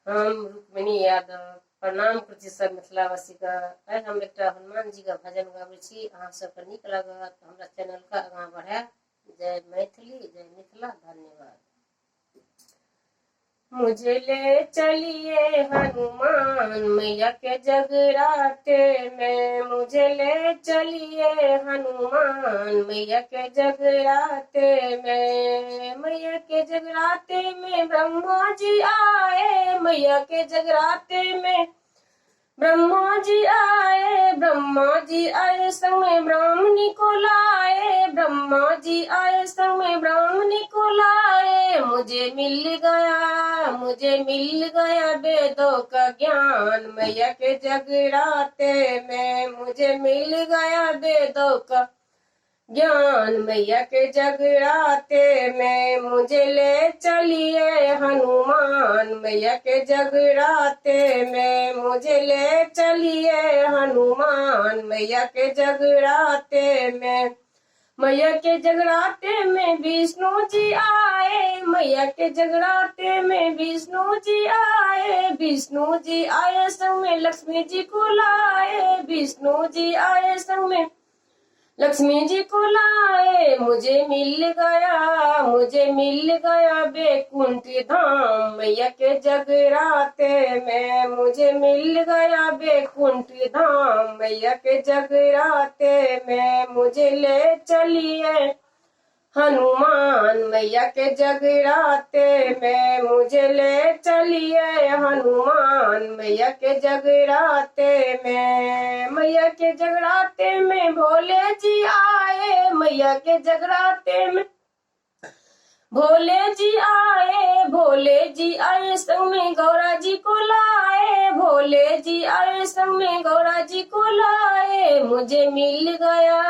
हम रुक्मिणी यादव प्रणाम करती सब मिथिलावासी का। आइ हम एक हनुमान जी का भजन गाबै छी। अहाँ सबके नीक लागत तऽ हमरा चैनल का आगाँ बढ़ाएब। जय मैथिली, जय मिथिला, धन्यवाद। मुझे ले चलिए हनुमान मैया के जगराते में, मुझे ले चलिए हनुमान मैया के जगराते में। मैया के जगराते में ब्रह्मा जी आए, मैया के जगराते में ब्रह्मा जी आए, ब्रह्मा जी आए संग में ब्राह्मणी को लाए, ब्रह्मा जी आए संग में ब्राह्मणी को लाए। मुझे मिल गया वेदों का ज्ञान मैया के जगराते में, मुझे मिल गया वेदों का ज्ञान मैया के जगराते में। मुझे ले चलिए हनुमान मैया के जगराते में, मुझे ले चलिए हनुमान मैया के जगराते में। मैया के जगराते में विष्णु जी आए, मैया के जगराते में विष्णु जी आए, विष्णु जी आए संग में लक्ष्मी जी को लाए, विष्णु जी आए संग में लक्ष्मी जी को लाए। मुझे मिल गया बैकुंठ धाम मैया के जगराते में, मुझे मिल गया बैकुंठ धाम मैया के जगराते में। मुझे ले चलिए हनुमान मैया के जगराते में, मुझे ले चलिए हनुमान मैया के जगराते में। मैया के जगराते में भोले जी आए, मैया के जगराते में भोले जी आए, भोले जी आए संग में गौरा जी को लाए, भोले जी आए संग में गौरा जी को लाए। मुझे मिल गया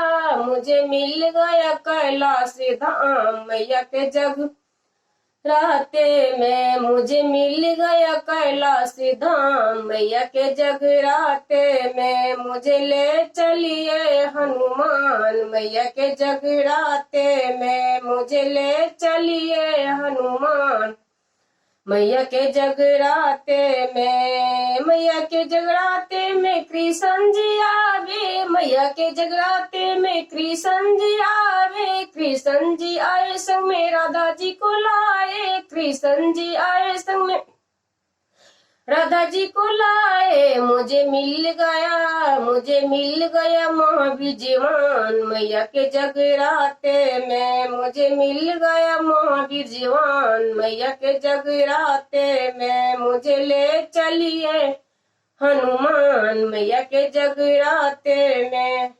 कैलाश धाम मैया के जगराते में, मुझे मिल गया कैलाश धाम मैया के जगराते में। मुझे ले चलिए हनुमान मैया के जगराते में, मुझे ले चलिए हनुमान मैया के जगराते में। मैया के जगराते में कृष्ण जी आवे, मैया के जगराते में कृष्ण जी आवे, कृष्ण जी आए संग में राधा जी को लाए, कृष्ण जी आए संग में राधा जी को लाए। मुझे मिल गया महावीर जवान मैया के जगराते में, मुझे मिल गया महावीर जवान मैया के जगराते में। मुझे ले चलिए हनुमान मैया के जगराते में।